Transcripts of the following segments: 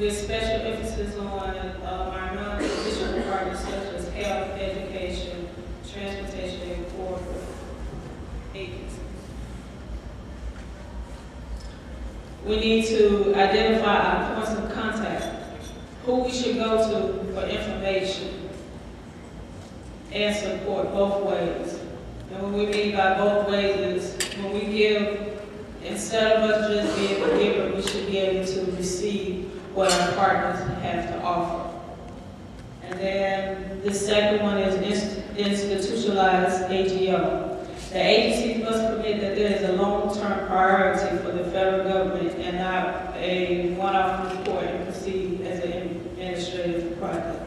with special emphasis on our non-traditional partners such as health, education, transportation, and corporate agencies. We need to identify our points of contact, who we should go to for information and support both ways. And what we mean by both ways is when we give, instead of us just being a giver, we should be able to receive what our partners have to offer. And then the second one is institutionalized AGO. The agencies must commit that there is a long-term priority for the federal government and not a one-off report and proceed as an administrative project.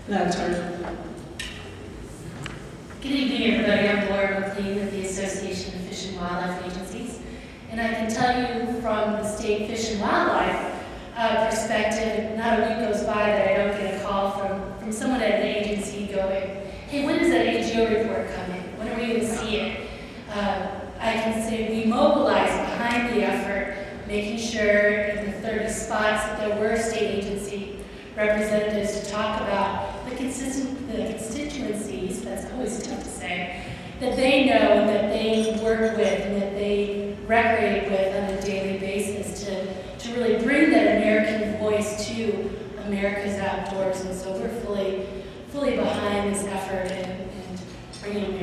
Now, turn. Good evening, everybody. I'm Laura McLean of the Association of Fish and Wildlife Agencies. And I can tell you from the state Fish and Wildlife perspective, not a week goes by that I don't get a call from someone at an agency going, hey, when does that AGO report come in? When are we going to see it? I can say we mobilized behind the effort, making sure in the 30 spots that there were state agency representatives to talk about the constituencies, that's always tough to say, that they know and that they work with and that they recreate with on a daily basis to really bring that American voice to America's outdoors. And so we're fully behind this effort and bringing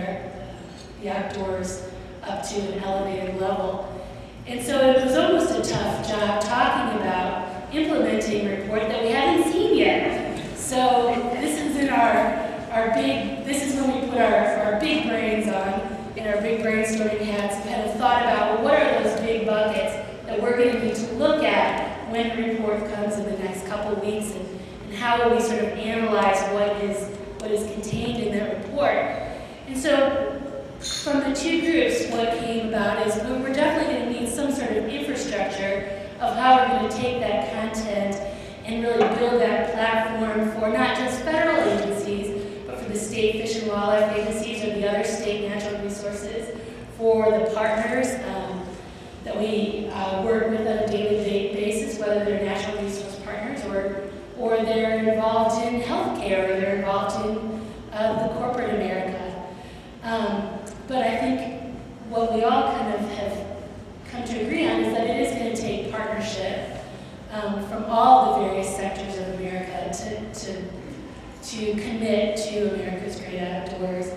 the outdoors up to an elevated level. And so it was almost a tough job talking about implementing a report that we haven't seen yet. So this is in this is when we put our big brains on and our big brainstorming hats and kind of thought about, well, what are those big buckets that we're going to need to look at when the report comes in the next couple of weeks, and how will we sort of analyze what is contained in that report. And so from the two groups, what came about is we're definitely going to need some sort of infrastructure of how we're going to take that content and really build that platform for not just federal agencies, but for the state fish and wildlife agencies or the other state natural resources, for the partners that we work with on a daily basis, whether they're natural resource partners or they're involved in healthcare or they're involved in the corporate America. But I think what we all kind of have come to agree on is that it is going to take partnership from all the various sectors of America to commit to America's great outdoors.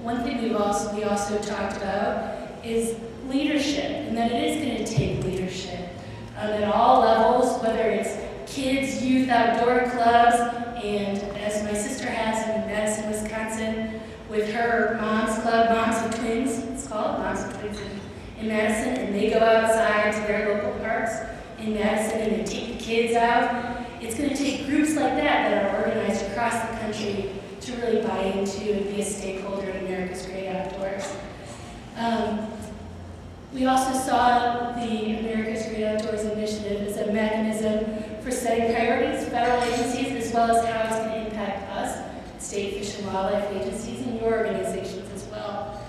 One thing we also talked about is leadership, and that it is going to take leadership at all levels, whether it's kids, youth, outdoor clubs, and as my sister has in Madison, Wisconsin, with her Mom's Club, Moms of Twins, it's called Moms of Twins in Madison, and they go outside to their local parks in Madison and they take the kids out. It's going to take groups like that are organized across the country to really buy into and be a stakeholder in America's great outdoors. We also saw the America's Great Outdoors Initiative as a mechanism for setting priorities, federal agencies, as well as how it's going to impact us, state fish and wildlife agencies, and your organizations as well.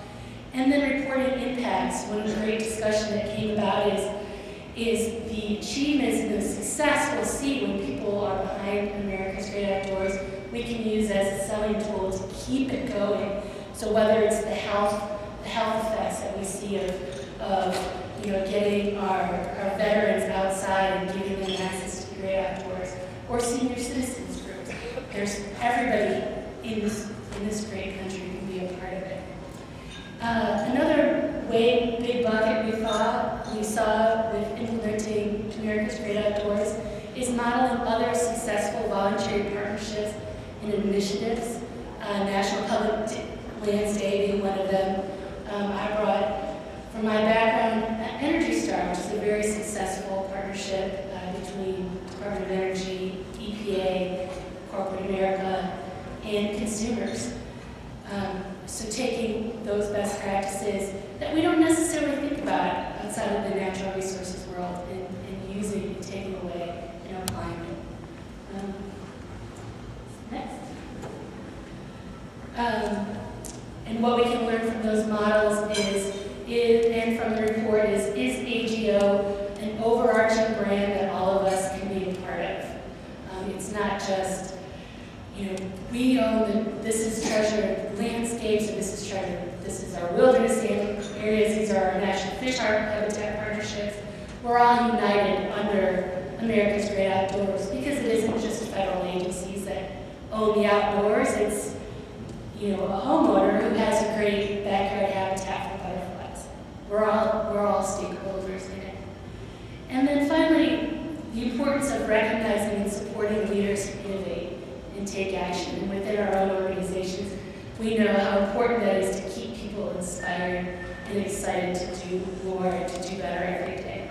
And then reporting impacts. One great discussion that came about is the achievements and the success we'll see when people are behind America's Great Outdoors, we can use as a selling tool to keep it going. So whether it's the health effects that we see of getting our veterans outside and giving them access to the great outdoors, or senior citizens groups. There's everybody in this great country can be a part of it. Another big bucket we saw with implementing America's Great Outdoors is modeling other successful voluntary partnerships and initiatives. National Public Lands Day being one of them. I brought, from my background, Energy Star, which is a very successful partnership between Department of Energy, EPA, corporate America, and consumers. So taking those best practices that we don't necessarily think about outside of the natural resources world and using and taking away and applying it. Next. And what we can learn from those models is and from the report is just, we own this is treasure landscapes, and this is our wilderness areas, these are our national fish habitat partnerships. We're all united under America's Great Outdoors, because it isn't just federal agencies that own the outdoors. It's, a homeowner who has a great backyard habitat for butterflies. We're all stakeholders in it. And then finally, the importance of recognizing and supporting leaders who innovate and take action. And within our own organizations, we know how important that is to keep people inspired and excited to do more and to do better every day.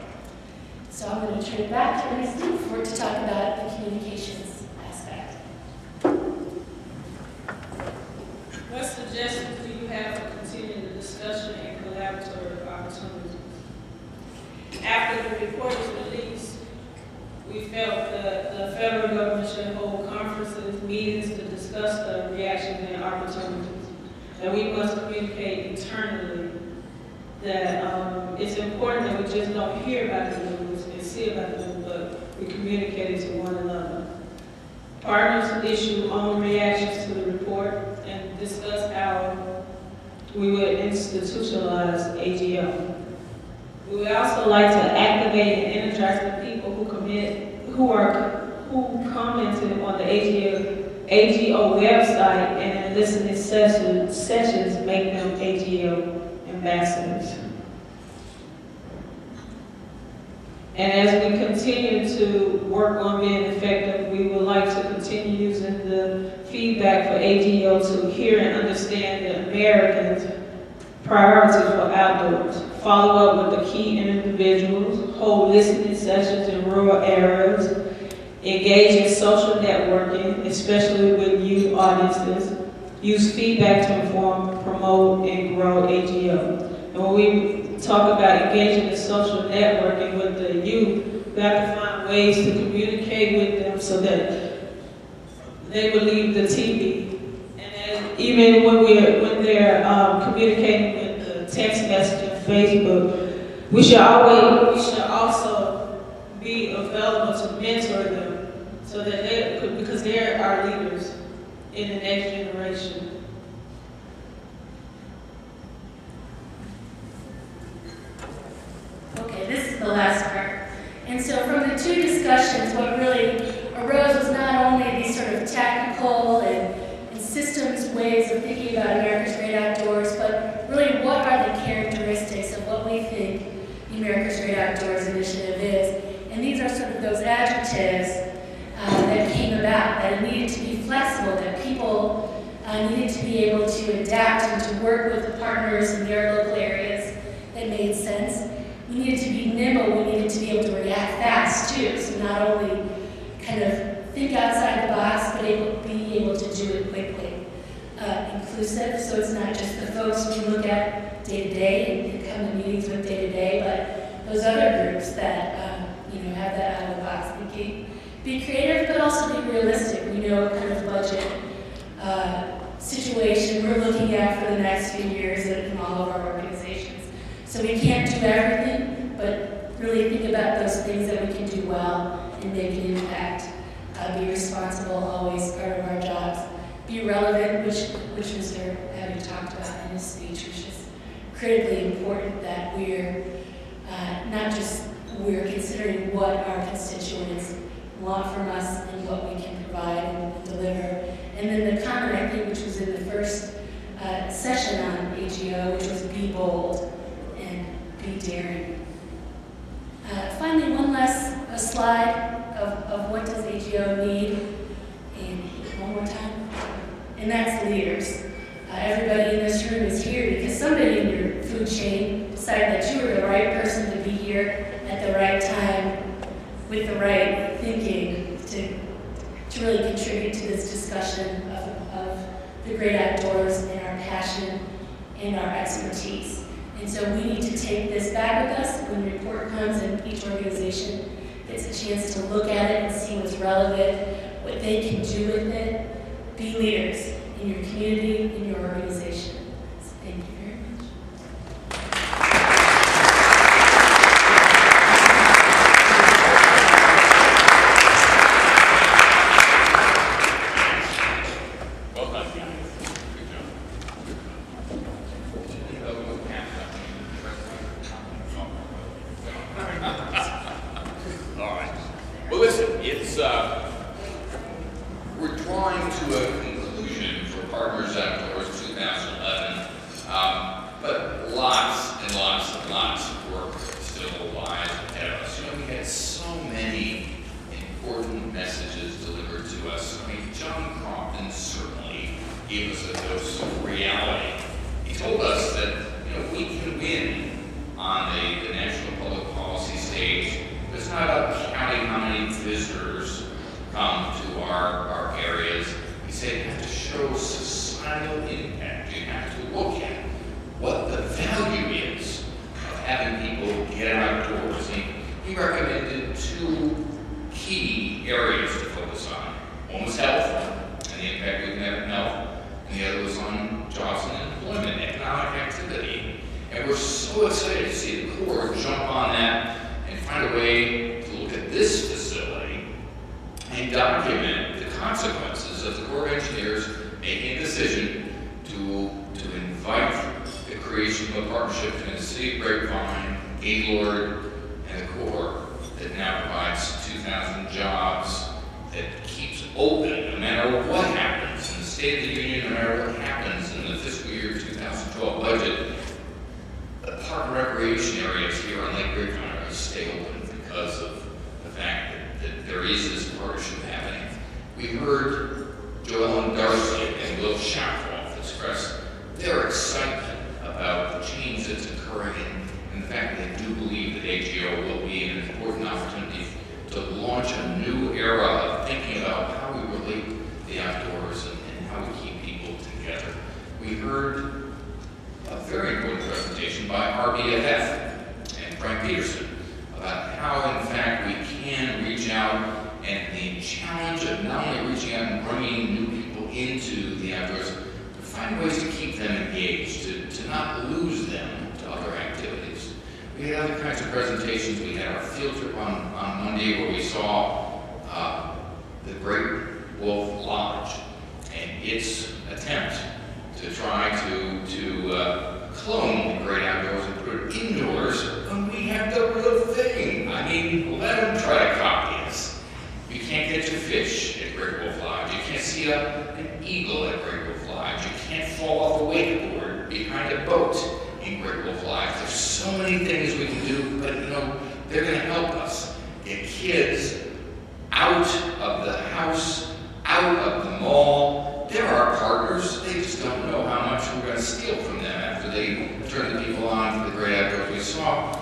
So I'm going to turn it back to Ernestine to talk about the communications aspect. What suggestions do you have for continuing the discussion and collaborative opportunities? After the report is released, we felt that the federal government should hold conferences, meetings to discuss the reactions and opportunities. And we must communicate internally that it's important that we just don't hear about the news and see about the news, but we communicate it to one another. Partners issue own reactions to the report and discuss how we would institutionalize AGO. We would also like to activate and energize the people who commented on the AGO website, and in listening sessions make them AGO ambassadors. And as we continue to work on being effective, we would like to continue using the feedback for AGO to hear and understand the Americans' priorities for outdoors, follow up with the key individuals, hold listening sessions in rural areas, engage in social networking, especially with youth audiences, use feedback to inform, promote, and grow AGO. And when we talk about engaging in social networking with the youth, we have to find ways to communicate with them so that they will leave the TV. And even when they're communicating with the text message and Facebook, we should also be available to mentor them so that because they're our leaders in the next generation. Okay, this is the last part. And so from the two discussions, what really arose was not only these sort of technical and systems ways of thinking about America's Great Outdoors, but really what are the characteristics of what we think the America's Great Outdoors Initiative is. And these are sort of those adjectives that came about, that it needed to be flexible, that people needed to be able to adapt and to work with the partners in their local areas that made sense. We needed to be nimble, we needed to be able to react fast too, so not only kind of think outside the box, but be able to do it quickly. Inclusive, so it's not just the folks we look at day to day and come to meetings with day to day, but those other groups that have that out of the box thinking. Be creative, but also be realistic. We know what kind of budget situation we're looking at for the next few years in all of our organizations. So we can't do everything, but really think about those things that we can do well and make an impact. Be responsible, always part of our jobs. Be relevant, which Mr. Abbey talked about in his speech, which is critically important that we're not just we're considering what our constituents want from us and what we can provide and deliver. And then the comment, I think, which was in the first session on AGO, which was be bold and be daring. Finally, one last slide of what does AGO need, and one more time, and that's leaders. Everybody in this room is here because somebody in your food chain decided that you were the right person to be here at the right time with the right thinking to really contribute to this discussion of the great outdoors and our passion and our expertise. And so we need to take this back with us when the report comes, and each organization gets a chance to look at it and see what's relevant, what they can do with it. Be leaders in your community, in your organization. So thank you very much. told us that we can win on the national public policy stage. It's not about counting how many visitors come to our areas. We say you have to show societal impact. You have to look at what the value is of having people get outdoors. He recommended 2 key areas to focus on. One was health, and the impact we can have in health, and the other was on jobs and employment, economic activity. And we're so excited to see the Corps jump on that and find a way to look at this facility and document the consequences of the Corps of Engineers making a decision to invite the creation of a partnership between the City of Grapevine, Gaylord, and the Corps that now provides 2,000 jobs, that keeps open no matter what happens in the State of the Union, no matter what happens in the fiscal year 2012 budget. The park and recreation areas here on Lake Grapevine are going to stay open because of the fact that there is this partnership happening. We heard Joellen Darcy and Will Shafroff express their excitement about the change that's occurring and the fact that they do believe that AGO will be an important opportunity to launch a new era of thinking about how we relate to the outdoors and how we keep people together. We heard a very important presentation by RBFF and Frank Peterson about how, in fact, we can reach out, and the challenge of not only reaching out and bringing new people into the outdoors, to find ways to keep them engaged, to not lose them to other activities. We had other kinds of presentations. We had our field trip on Monday where we saw the Great Wolf Lodge and its attempt to try to clone the great outdoors and put it indoors when we have the real thing. I mean, let them try to copy us. You can't get your fish at Great Wolf Lodge. You can't see an eagle at Great Wolf Lodge. You can't fall off a wakeboard behind a boat in Great Wolf Lodge. There's so many things we can do, but they're going to help us get kids out of the house, out of the mall. They're our partners. They just don't know how much we're going to steal from them after they turn the people on for the great outdoors. We saw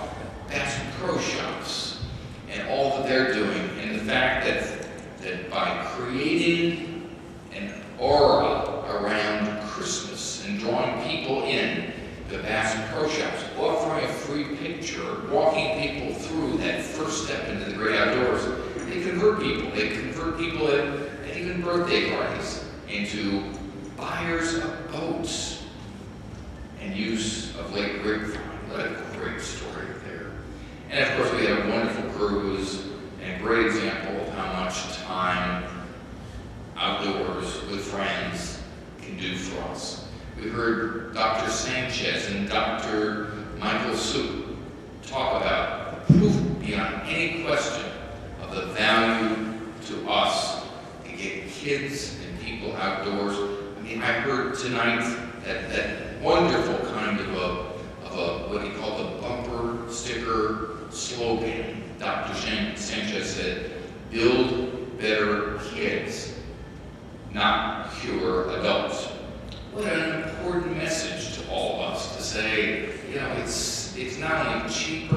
Bass Pro Shops and all that they're doing, and the fact that by creating an aura around Christmas and drawing people in, the Bass Pro Shops, offering a free picture, walking people through that first step into the great outdoors, they convert people. They convert people at even birthday parties into buyers of boats and use of Lake Grapevine. What a great story there. And of course, we had a wonderful cruise and a great example of how much time outdoors with friends can do for us. We heard Dr. Sanchez and Dr. Michael Su talk about the proof beyond any question of the value to us to get kids and people outdoors. I mean, I heard tonight that wonderful kind of a what he called a bumper sticker slogan. Dr. Sanchez said, "Build better kids, not fewer adults." What an important message to all of us to say, it's not only cheaper